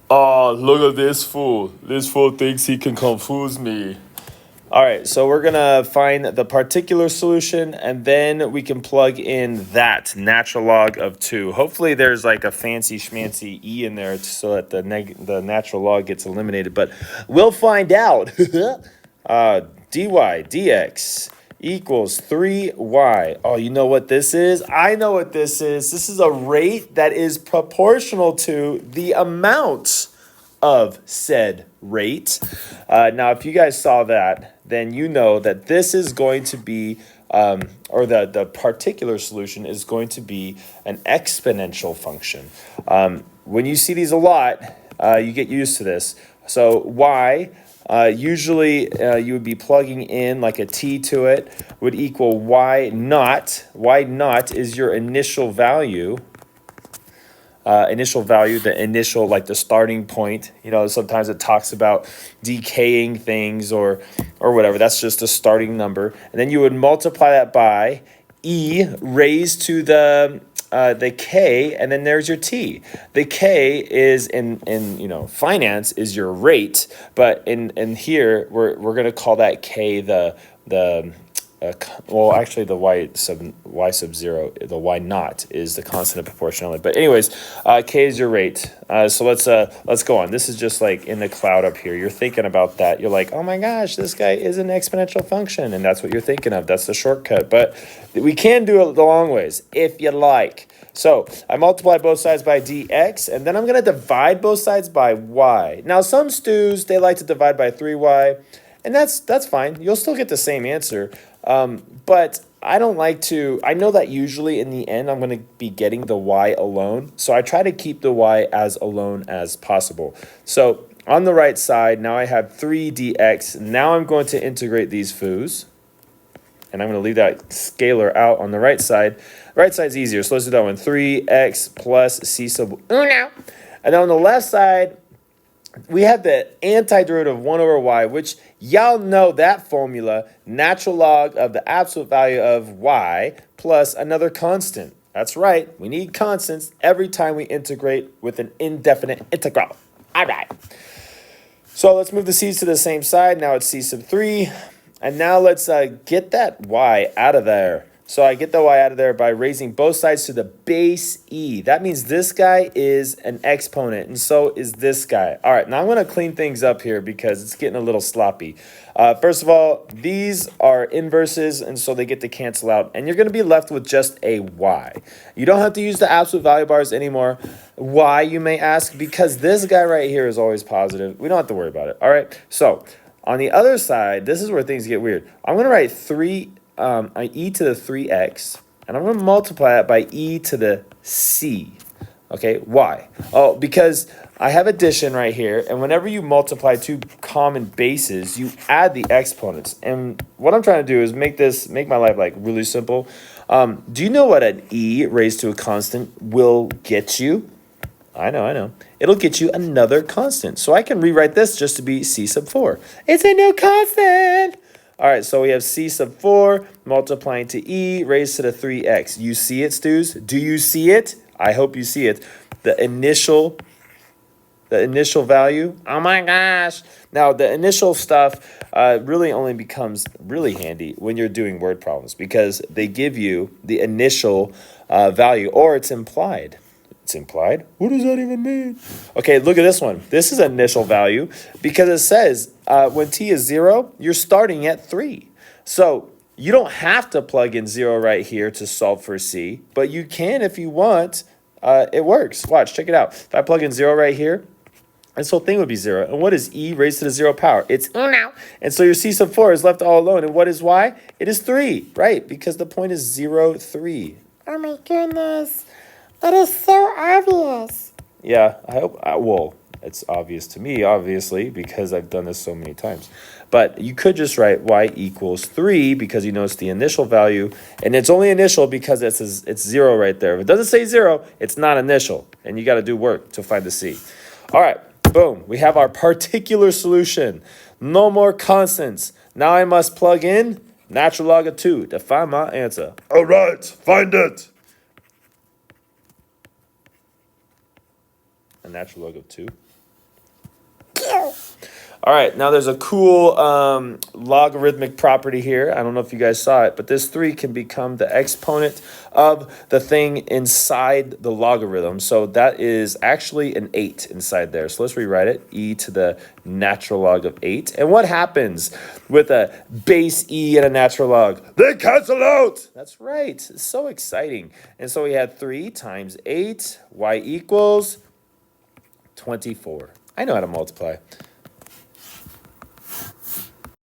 Oh, look at this fool. This fool thinks he can confuse me. All right, so we're gonna find the particular solution, and then we can plug in that natural log of 2. Hopefully there's like a fancy schmancy e in there so that the natural log gets eliminated, but we'll find out. dy dx equals 3y. Oh, you know what this is? I know what this is. This is a rate that is proportional to the amount of said rate. Now, if you guys saw that, then you know that this is going to be, or the particular solution is going to be an exponential function. When you see these a lot, you get used to this. So y, usually you would be plugging in like a t to it, would equal y naught. Y naught is your initial value. The initial, like the starting point. You know, sometimes it talks about decaying things or whatever. That's just a starting number. And then you would multiply that by e raised to the k, and then there's your t. The k is in finance is your rate, but in here we're going to call that k the well, actually, the y sub 0, the y naught is the constant of proportionality. But anyways, k is your rate. So let's go on. This is just like in the cloud up here. You're thinking about that. You're like, oh my gosh, this guy is an exponential function, and that's what you're thinking of. That's the shortcut. But we can do it the long ways if you like. So I multiply both sides by dx, and then I'm going to divide both sides by y. Now, some stews, they like to divide by 3y, and that's fine. You'll still get the same answer. But I don't like to, I know that usually in the end I'm going to be getting the y alone. So I try to keep the y as alone as possible. So on the right side, now I have 3 dx. Now I'm going to integrate these foos. And I'm going to leave that scalar out on the right side. Right side's easier, so let's do that one. 3x plus c sub uno. And then on the left side, we have the antiderivative of 1 over y, which y'all know that formula, natural log of the absolute value of y plus another constant. That's right, we need constants every time we integrate with an indefinite integral. All right. So let's move the c's to the same side. Now it's c sub 3. And now let's get that y out of there. So I get the y out of there by raising both sides to the base e. That means this guy is an exponent, and so is this guy. All right, now I'm going to clean things up here because it's getting a little sloppy. First of all, these are inverses, and so they get to cancel out, and you're going to be left with just a y. You don't have to use the absolute value bars anymore. Why, you may ask? Because this guy right here is always positive. We don't have to worry about it. All right, so on the other side, this is where things get weird. I'm going to write e to the 3x, and I'm going to multiply it by e to the c. Okay, why? Oh, because I have addition right here, and whenever you multiply two common bases, you add the exponents. And what I'm trying to do is make my life like really simple. Do you know what an e raised to a constant will get you? I know. It'll get you another constant. So I can rewrite this just to be c sub 4. It's a new constant. All right, so we have c sub 4 multiplying to e raised to the 3x. You see it, stews? Do you see it? I hope you see it. The initial value. Oh my gosh. Now, the initial stuff really only becomes really handy when you're doing word problems because they give you the initial value, or it's implied. It's implied? What does that even mean? Okay, look at this one. This is initial value because it says when t is 0, you're starting at 3. So you don't have to plug in 0 right here to solve for c, but you can if you want. It works. Watch, check it out. If I plug in 0 right here, this whole thing would be 0. And what is e raised to the 0 power? It's uno. And so your c sub 4 is left all alone. And what is y? It is 3, right? Because the point is 0, 3. Oh my goodness. It is so obvious. Yeah, I hope, well, it's obvious to me, obviously, because I've done this so many times. But you could just write y equals 3 because you know it's the initial value. And it's only initial because it's 0 right there. If it doesn't say 0, it's not initial. And you got to do work to find the c. All right, boom. We have our particular solution. No more constants. Now I must plug in natural log of 2 to find my answer. All right, find it. A natural log of 2. All right, now there's a cool logarithmic property here. I don't know if you guys saw it, but this 3 can become the exponent of the thing inside the logarithm. So that is actually an 8 inside there. So let's rewrite it, e to the natural log of 8. And what happens with a base e and a natural log? They cancel out. That's right. It's so exciting. And so we had 3 times 8, y equals 24. I know how to multiply.